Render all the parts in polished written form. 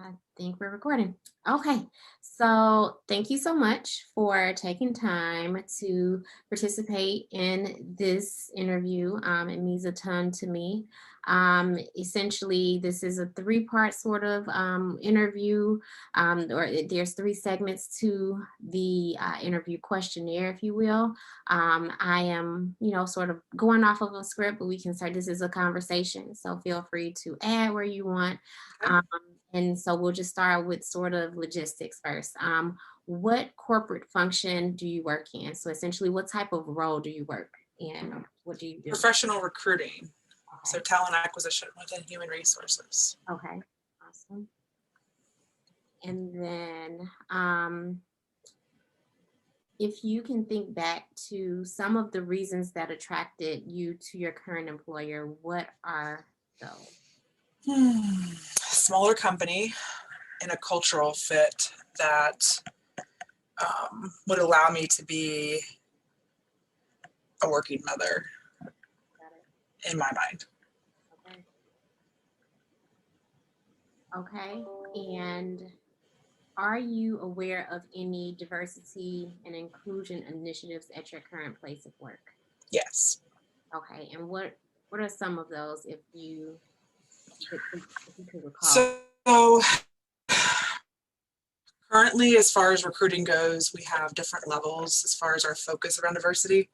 I think we're recording. Okay. So thank you so much for taking time to participate in this interview. It means a ton to me. Essentially, this is a three-part sort of interview, there's three segments to the interview questionnaire, if you will. I am, sort of going off of a script, but we can start. This is a conversation, so feel free to add where you want. Okay. And so we'll just start with sort of logistics first. What corporate function do you work in? So essentially, what type of role do you work in? What do you do? Professional recruiting, so Okay. talent acquisition within human resources. Okay. Awesome. And then if you can think back to some of the reasons that attracted you to your current employer, what are those? Smaller company and a cultural fit that would allow me to be a working mother Got it. in my mind. Okay. Okay. And are you aware of any diversity and inclusion initiatives at your current place of work? Yes. Okay. And what are some of those if you could recall? So currently, as far as recruiting goes, we have different levels as far as our focus around diversity,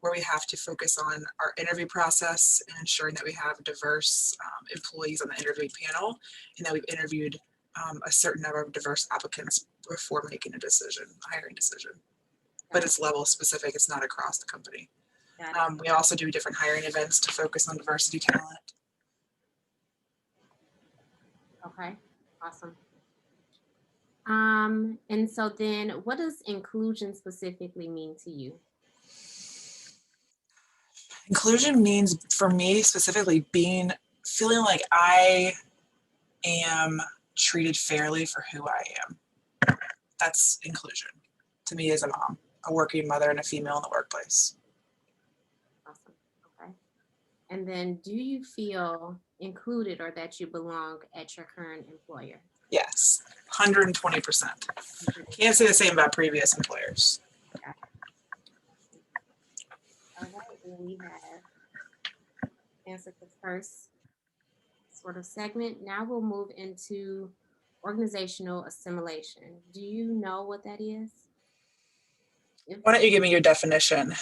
where we have to focus on our interview process and ensuring that we have diverse employees on the interview panel, and that we've interviewed a certain number of diverse applicants before making a hiring decision. But it's level specific, it's not across the company. We also do different hiring events to focus on diversity talent. Okay, awesome. And so then what does inclusion specifically mean to you? Inclusion means, for me specifically, feeling like I am treated fairly for who I am. That's inclusion to me as a mom, a working mother, and a female in the workplace. Awesome. Okay. And then do you feel included or that you belong at your current employer? Yes, 120%. Can't say the same about previous employers. Okay. All right, and we have answered the first sort of segment. Now we'll move into organizational assimilation. Do you know what that is? Why don't you give me your definition?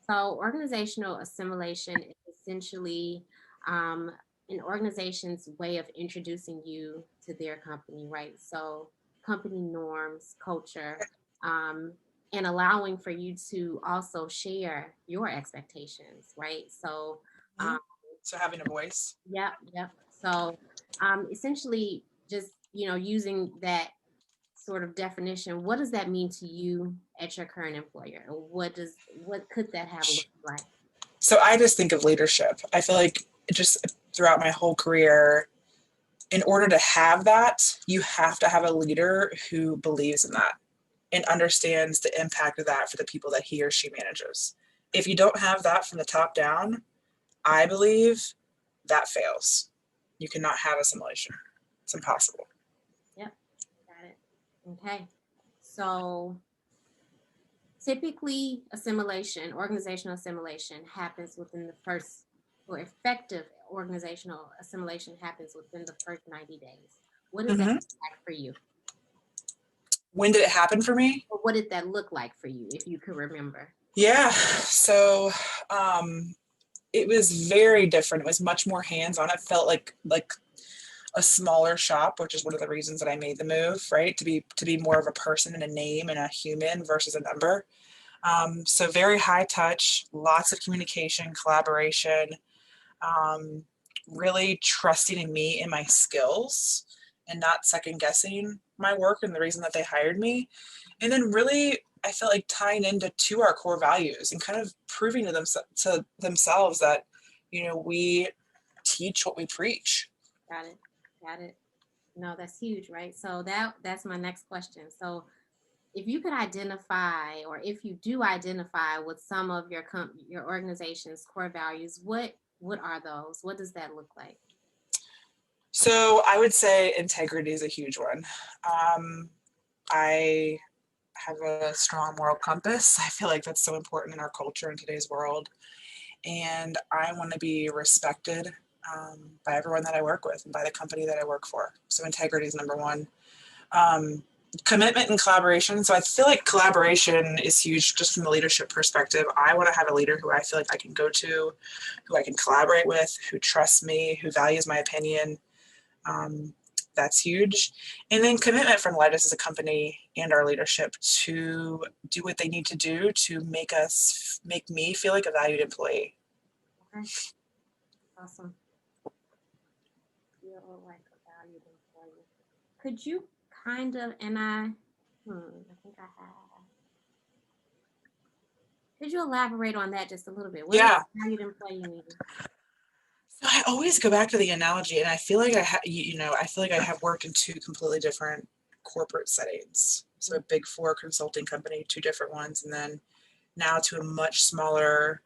So organizational assimilation is essentially an organization's way of introducing you to their company, right? So company norms, culture, and allowing for you to also share your expectations, right? So, So having a voice. yep. So essentially just, using that sort of definition, what does that mean to you at your current employer? What could that have looked like? So I just think of leadership. I feel like just throughout my whole career, in order to have that, you have to have a leader who believes in that and understands the impact of that for the people that he or she manages. If you don't have that from the top down, I believe that fails. You cannot have assimilation. It's impossible. Yep, got it. Okay. So typically organizational assimilation happens within the first, or effective organizational assimilation happens within the first 90 days. What does that look like for you? When did it happen for me? Or what did that look like for you, if you could remember? Yeah, so it was very different. It was much more hands-on. It felt like a smaller shop, which is one of the reasons that I made the move, right? To be more of a person and a name and a human versus a number. So very high touch, lots of communication, collaboration, really trusting in me and my skills and not second guessing my work and the reason that they hired me. And then really, I felt like tying into our core values and kind of proving to themselves that, we teach what we preach. Got it. No, that's huge, right? So that's my next question. So if you could identify, or if you do identify with some of your organization's core values, what are those? What does that look like? So I would say integrity is a huge one. I have a strong moral compass. I feel like that's so important in our culture in today's world. And I want to be respected by everyone that I work with and by the company that I work for. So integrity is number one. Um, Commitment and collaboration. So I feel like collaboration is huge just from the leadership perspective. I want to have a leader who I feel like I can go to, who I can collaborate with, who trusts me, who values my opinion. Um, that's huge. And then commitment from Leidos as a company and our leadership to do what they need to do to make me feel like a valued employee. Okay, awesome. Feel like a valued employee. Could you kind of, and I think I have. Could you elaborate on that just a little bit? What does Yeah. valued employee mean? So I always go back to the analogy, and I feel like I feel like I have worked in two completely different corporate settings. So a big four consulting company, two different ones, and then now to a much smaller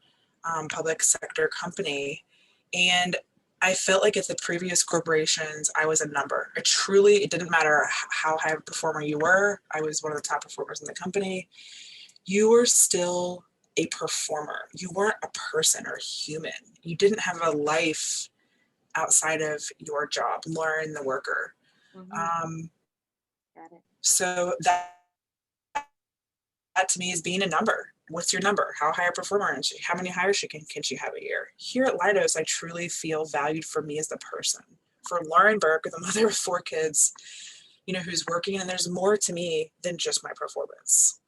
public sector company. And I felt like at the previous corporations, I was a number. It didn't matter how high a performer you were. I was one of the top performers in the company. You were still a performer. You weren't a person or human. You didn't have a life outside of your job, Lauren the worker. Mm-hmm. Um, Got it. so that to me is being a number. What's your number? How high a performer is she? How many hires can she have a year? Here at Leidos, I truly feel valued for me as the person. For Lauren Burke, the mother of four kids, who's working, and there's more to me than just my performance.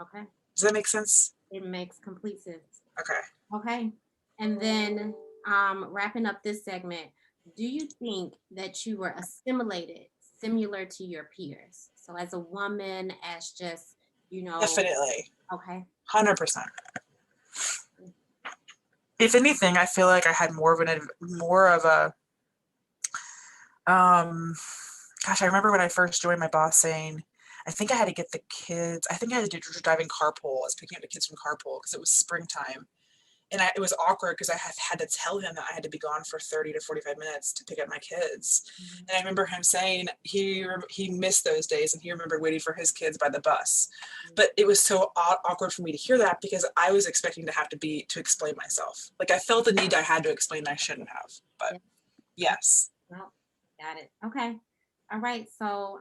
Okay. Does that make sense? It makes complete sense. Okay. Okay. And then wrapping up this segment, do you think that you were assimilated similar to your peers? So as a woman, as just, Definitely. okay. 100%. If anything, I feel like I had more of a gosh, I remember when I first joined, my boss saying, I think I had to get the kids, I think I had to do driving carpool. I was picking up the kids from carpool because it was springtime. And it was awkward because I had to tell him that I had to be gone for 30 to 45 minutes to pick up my kids. Mm-hmm. And I remember him saying he missed those days and he remembered waiting for his kids by the bus. But it was so awkward for me to hear that because I was expecting to have to explain myself. Like I felt the need I had to explain I shouldn't have. But yes. Well, got it. Okay. All right. So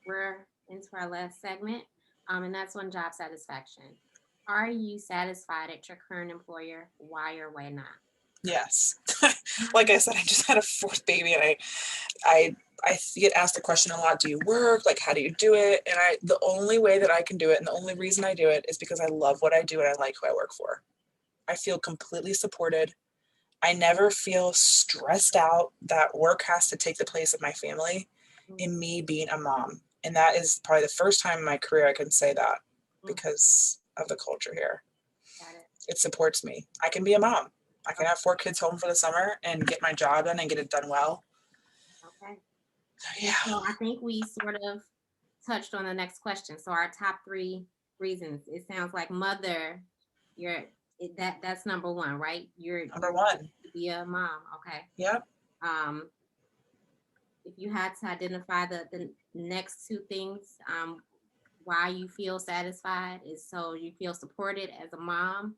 we're into our last segment, and that's on job satisfaction. Are you satisfied at your current employer? Why or why not? Yes. Like I said, I just had a fourth baby and I get asked the question a lot, do you work? Like, how do you do it? And the only way that I can do it and the only reason I do it is because I love what I do and I like who I work for. I feel completely supported. I never feel stressed out that work has to take the place of my family in me being a mom. And that is probably the first time in my career I can say that because of the culture here. Got it. It supports me. I can be a mom. I can have 4 kids home for the summer and get my job done and get it done well. Okay. Yeah. So I think we sort of touched on the next question. So our top 3 reasons. It sounds like mother, that's number 1, right? You're number 1. To be a mom. Okay. Yep. If you had to identify the next 2 things, why you feel satisfied is so you feel supported as a mom.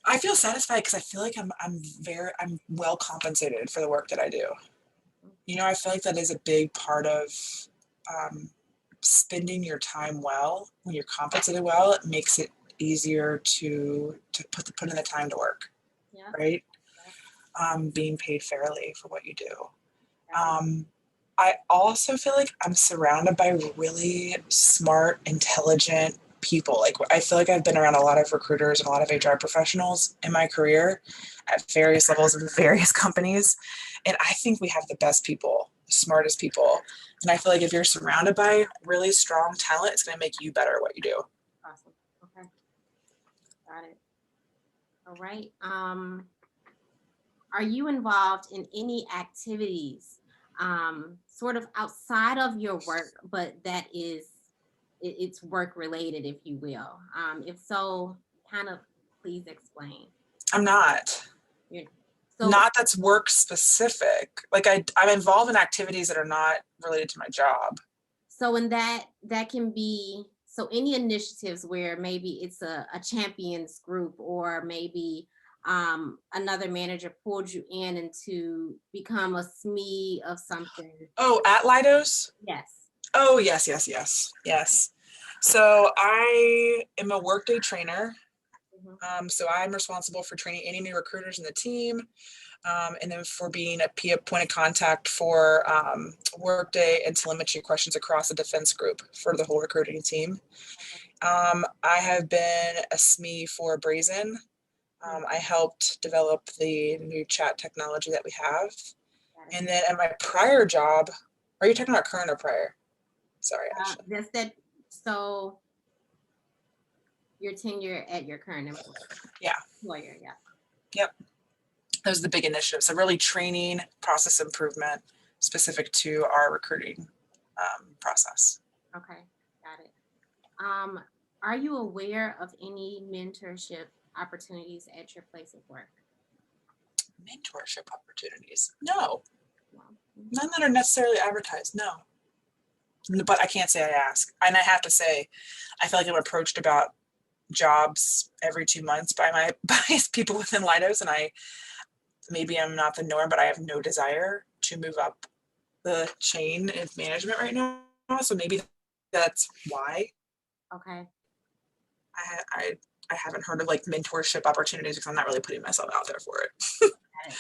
I feel satisfied because I feel like I'm well compensated for the work that I do. I feel like that is a big part of spending your time well. When you're compensated well, it makes it easier to put in the time to work. Yeah. Right. Being paid fairly for what you do. I also feel like I'm surrounded by really smart, intelligent people. Like I feel like I've been around a lot of recruiters and a lot of HR professionals in my career at various levels in various companies. And I think we have the best people, the smartest people. And I feel like if you're surrounded by really strong talent, it's going to make you better at what you do. Awesome. Okay. Got it. All right. Are you involved in any activities sort of outside of your work, but that it's work related, if you will? If so, kind of please explain. I'm not. So Not that's work specific. Like I'm involved in activities that are not related to my job. so in that can be so any initiatives where maybe it's a champions group or maybe another manager pulled you in and to become a SME of something. Oh, at Lidos? Yes. Oh, yes, yes, yes, yes. So I am a workday trainer. Mhm. So I'm responsible for training any new recruiters in the team, and then for being a PIA point of contact for workday and telemetry questions across the defense group for the whole recruiting team. I have been a SME for Brazen. Mhm. I helped develop the new chat technology that we have. Got it. And then at my prior job, are you talking about current or prior? Sorry, actually. That's that. So your tenure at your current Yeah. employer, yeah. Yep. Those are the big initiatives. So really training, process improvement specific to our recruiting process. Okay, got it. Um, are you aware of any mentorship opportunities at your place of work? Mentorship opportunities. No, No. Mhm. none that are necessarily advertised. No. But I can't say I ask. And I have to say, I feel like I'm approached about jobs every 2 months by my by people within Lidos, and I maybe I'm not the norm, but I have no desire to move up the chain of management right now. So maybe that's why Okay. I I, I haven't heard of like mentorship opportunities because I'm not really putting myself out there for it. Got it.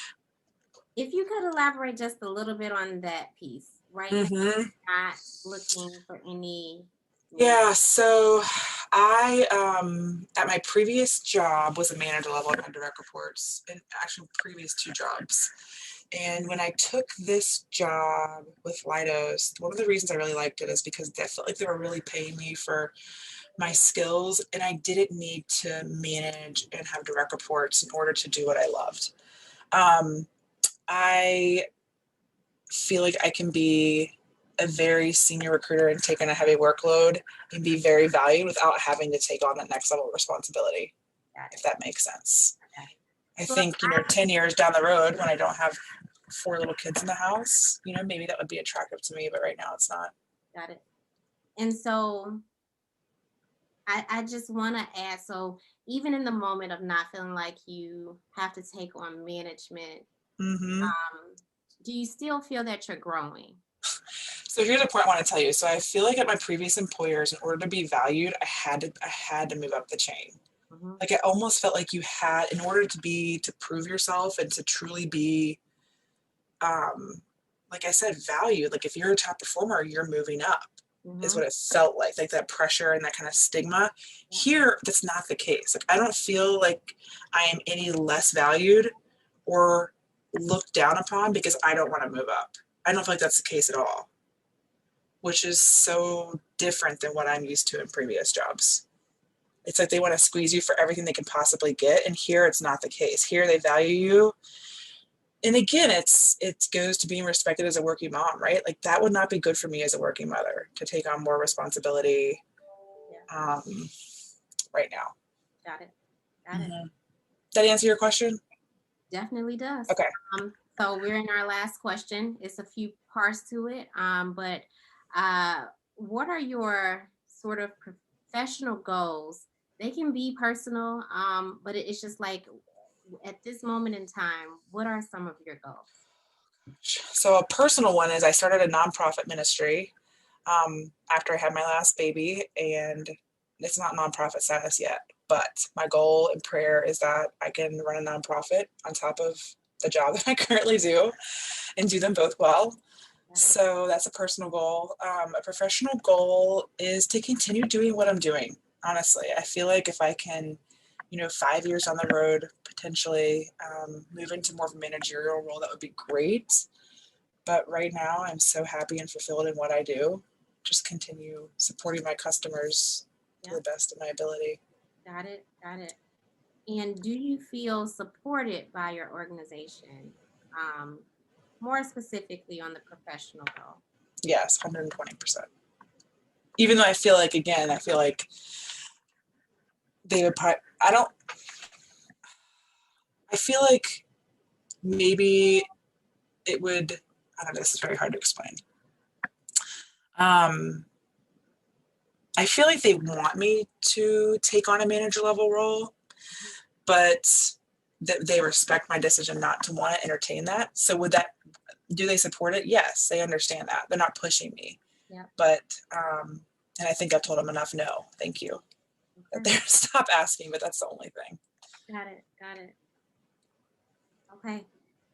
If you could elaborate just a little bit on that piece, right now, Mm-hmm. not looking for any man. Yeah, so I at my previous job was a manager level and had direct reports, and actually previous two jobs. And when I took this job with Lidos, one of the reasons I really liked it is because I felt like they were really paying me for my skills, and I didn't need to manage and have direct reports in order to do what I loved. Um, I feel like I can be a very senior recruiter and take on a heavy workload and be very valued without having to take on that next level of responsibility, Got if it. that makes sense. Got it. I So if think, 10 years down the road when I don't have four little kids in the house, maybe that would be attractive to me, but right now it's not. got it. And so I just want to add, so even in the moment of not feeling like you have to take on management, Mm-hmm. do you still feel that you're growing? So here's a point I want to tell you. So I feel like at my previous employers, in order to be valued, I had to move up the chain. Hmm. Like I almost felt like you had, in order to prove yourself and to truly be, like I said, valued. Like if you're a top performer, you're moving up, is Hmm. what it felt like that pressure and that kind of stigma. Here, that's not the case. Like I don't feel like I am any less valued or looked down upon because I don't want to move up. I don't feel like that's the case at all, which is so different than what I'm used to in previous jobs. It's like they want to squeeze you for everything they can possibly get, and here it's not the case. Here they value you, and again, it goes to being respected as a working mom, right? Like that would not be good for me as a working mother to take on more responsibility Yeah, um, right now. got it. Got it. Mm-hmm. That answer your question? Definitely does. Okay. So we're in our last question. It's a few parts to it. But uh, what are your sort of professional goals? They can be personal, but it's just like at this moment in time, what are some of your goals? So a personal one is I started a nonprofit ministry after I had my last baby, and it's not nonprofit status yet. But my goal and prayer is that I can run a nonprofit on top of the job that I currently do and do them both well. Got it. So that's a personal goal. A professional goal is to continue doing what I'm doing. Honestly, I feel like if I can, 5 years on the road, potentially move into more of a managerial role, that would be great. But right now, I'm so happy and fulfilled in what I do. Just continue supporting my customers to Yeah, the best of my ability. got it. Got it. And do you feel supported by your organization? Um, More specifically on the professional goal. Yes, 120%. Even though I feel like, again, I feel like they would probably, I feel like maybe it would, I don't know, this is very hard to explain. Um, I feel like they want me to take on a manager level role, but that they respect my decision not to want to entertain that. So would that, do they support it? Yes, they understand that. They're not pushing me. Yeah. But and I think I've told them enough no, thank you. That Okay. they're stop asking, but that's the only thing. Got it. Got it. Okay.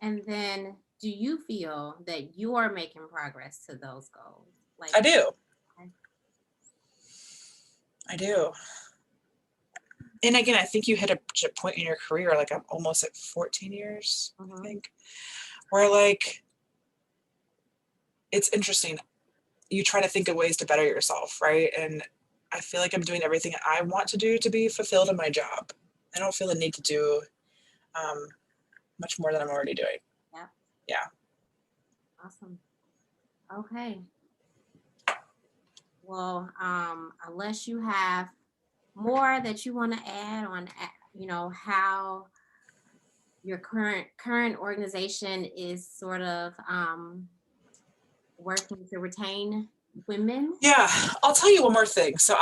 And then do you feel that you are making progress to those goals? Like, I do. okay. I do. And again, I think you hit a point in your career, like I'm almost at 14 years, I Mhm. think, where like it's interesting. You try to think of ways to better yourself, right? And I feel like I'm doing everything I want to do to be fulfilled in my job. I don't feel the need to do um, much more than I'm already doing. Yeah. Yeah. Awesome. Okay. Well, unless you have more that you want to add on, how your current organization is sort of working to retain women. Yeah, I'll tell you one more thing. So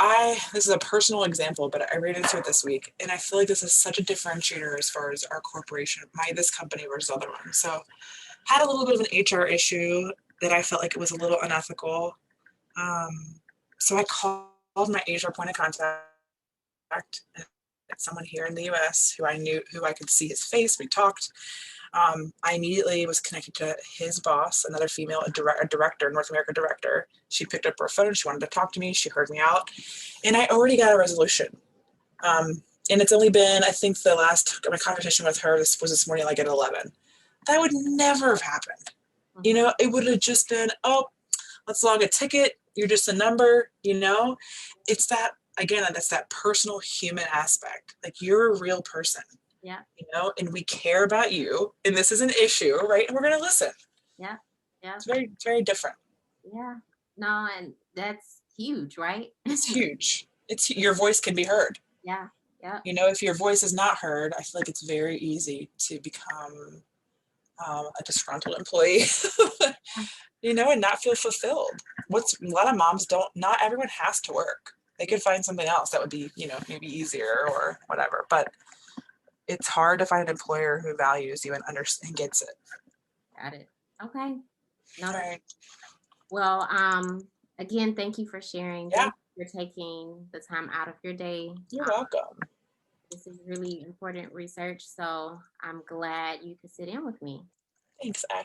this is a personal example, but I ran into it this week, and I feel like this is such a differentiator as far as our corporation, this company versus other ones. So had a little bit of an HR issue that I felt like it was a little unethical. So I called my HR point of contact, and it's someone here in the US who I knew, who I could see his face. We talked. I immediately was connected to his boss, another female, a director, North America director. She picked up her phone. She wanted to talk to me. She heard me out. And I already got a resolution. And it's only been, I think my conversation with her was this morning, like at 11. That would never have happened. Mhm. It would have just been, oh, let's log a ticket. You're just a number, It's that, again, that's that personal human aspect. Like you're a real person, Yeah. and we care about you. And this is an issue, right? And we're going to listen. Yeah. Yeah. It's very different. Yeah. No, and that's huge, right? It's huge. Your voice can be heard. Yeah. Yeah. If your voice is not heard, I feel like it's very easy to become a disgruntled employee, and not feel fulfilled. A lot of moms don't, not everyone has to work. They could find something else that would be, maybe easier or whatever. But it's hard to find an employer who values you and understands and gets it. Got it. Okay. No, All right. well, again, thank you for sharing. Yeah, Thank you for taking the time out of your day. you're welcome. This is really important research, so I'm glad you could sit in with me. Thanks, Ash.